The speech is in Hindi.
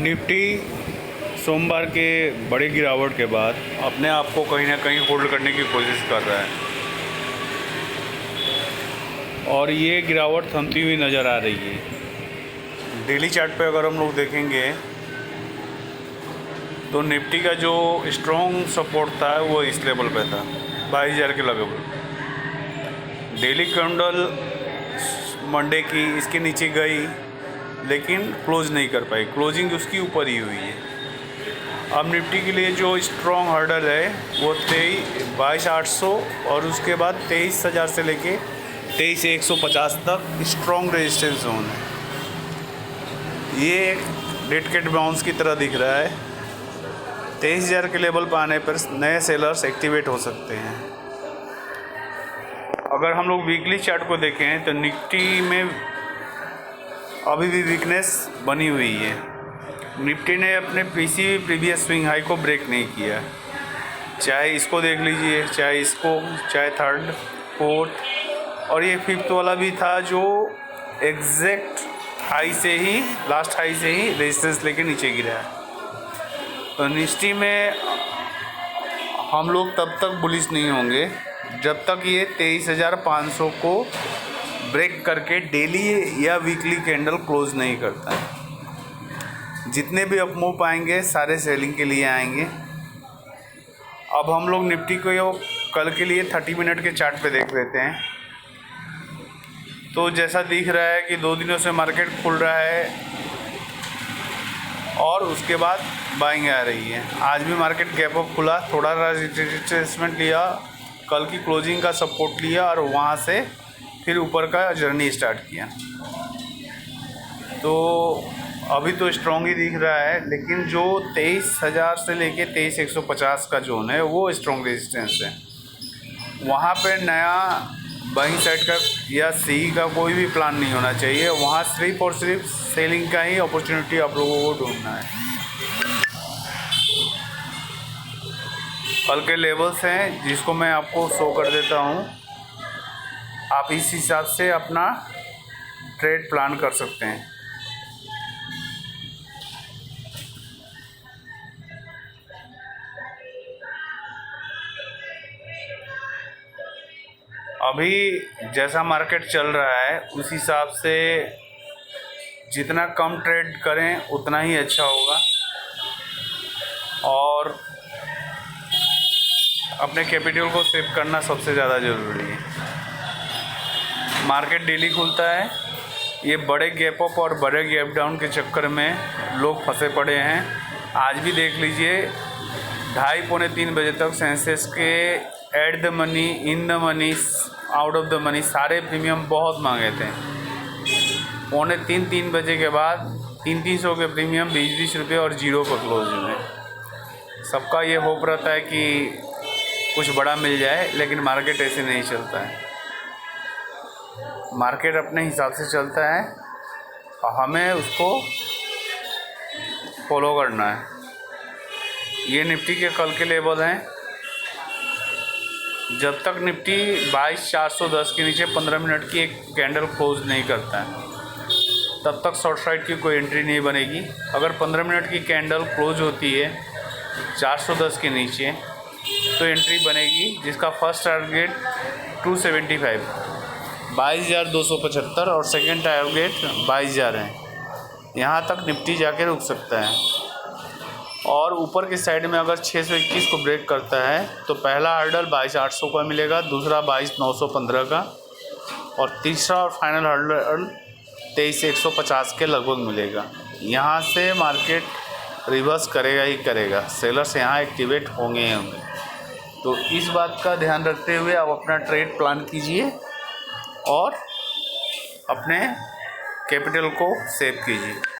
निफ्टी सोमवार के बड़ी गिरावट के बाद अपने आप को कहीं ना कहीं होल्ड करने की कोशिश कर रहा है और ये गिरावट थमती हुई नज़र आ रही है। डेली चार्ट पे अगर हम लोग देखेंगे तो निफ्टी का जो स्ट्रॉन्ग सपोर्ट था वो इस लेवल पे था 22,000 के लगभग। डेली कैंडल मंडे की इसके नीचे गई लेकिन क्लोज नहीं कर पाई, क्लोजिंग उसकी ऊपर ही हुई है। अब निफ्टी के लिए जो स्ट्रॉन्ग हर्डल है वो 22,800 और उसके बाद 23,000 से लेके 23,150 तक स्ट्रॉन्ग रेजिस्टेंस जोन है। ये एक डेड कैट बाउंस की तरह दिख रहा है। 23,000 के लेवल पर आने पर नए सेलर्स एक्टिवेट हो सकते हैं। अगर हम लोग वीकली चार्ट को देखें तो निफ्टी में अभी भी वीकनेस बनी हुई है। निफ्टी ने अपने प्रीवियस स्विंग हाई को ब्रेक नहीं किया, चाहे इसको देख लीजिए, चाहे इसको, चाहे थर्ड, फोर्थ और ये फिफ्थ वाला भी था जो एग्जैक्ट हाई से ही, लास्ट हाई से ही रेजिस्टेंस लेके नीचे गिरा है। तो निफ्टी में हम लोग तब तक बुलिश नहीं होंगे जब तक ये 23,500 को ब्रेक करके डेली या वीकली कैंडल क्लोज नहीं करता है। जितने भी अप मूव आएंगे सारे सेलिंग के लिए आएंगे। अब हम लोग निफ्टी को कल के लिए 30 मिनट के चार्ट पे देख लेते हैं। तो जैसा दिख रहा है कि 2 दिनों से मार्केट खुल रहा है और उसके बाद बाइंग आ रही है। आज भी मार्केट गैप अप खुला, थोड़ा रिट्रेसमेंट लिया, कल की क्लोजिंग का सपोर्ट लिया और वहाँ से फिर ऊपर का जर्नी स्टार्ट किया। तो अभी तो स्ट्रॉन्ग ही दिख रहा है, लेकिन जो 23,000 से लेके 23,150 का जोन है वो स्ट्रॉन्ग रेजिस्टेंस है। वहाँ पे नया बाइंग साइड का या सी का कोई भी प्लान नहीं होना चाहिए। वहाँ सिर्फ और सिर्फ सेलिंग का ही अपॉर्चुनिटी आप लोगों को ढूंढना है। कल के लेवल्स हैं जिसको मैं आपको शो कर देता हूँ, आप इस हिसाब से अपना ट्रेड प्लान कर सकते हैं। अभी जैसा मार्केट चल रहा है उस हिसाब से जितना कम ट्रेड करें उतना ही अच्छा होगा और अपने कैपिटल को सेव करना सबसे ज़्यादा ज़रूरी है। मार्केट डेली खुलता है, ये बड़े गैप अप और बड़े गैप डाउन के चक्कर में लोग फंसे पड़े हैं। आज भी देख लीजिए 2:30 पौने 3 बजे तक सेंसेक्स के at the money, in the money, out of the money सारे प्रीमियम बहुत मांगे थे। पौने 3 बजे के बाद 300 के प्रीमियम 20 रुपये और जीरो पर क्लोज हुए। सबका ये होप रहता है कि कुछ बड़ा मिल जाए, लेकिन मार्केट ऐसे नहीं चलता है। मार्केट अपने हिसाब से चलता है और हमें उसको फॉलो करना है। ये निफ्टी के कल के लेवल हैं। जब तक निफ्टी 22,410 के नीचे 15 मिनट की एक कैंडल क्लोज नहीं करता है तब तक शॉर्ट साइड की कोई एंट्री नहीं बनेगी। अगर 15 मिनट की कैंडल क्लोज होती है 410 के नीचे तो एंट्री बनेगी, जिसका फर्स्ट टारगेट 275 22,275 और सेकेंड टारगेट 22,000 है। यहाँ तक निफ्टी जाके रुक सकता है और ऊपर की साइड में अगर 621 को ब्रेक करता है तो पहला हर्डल 22,800 का मिलेगा, दूसरा 22,915 का और तीसरा और फाइनल हर्डल 23,150 के लगभग मिलेगा। यहाँ से मार्केट रिवर्स करेगा ही करेगा, सेलर्स यहाँ एक्टिवेट होंगे ही होंगे। तो इस बात का ध्यान रखते हुए आप अपना ट्रेड प्लान कीजिए और अपने कैपिटल को सेव कीजिए।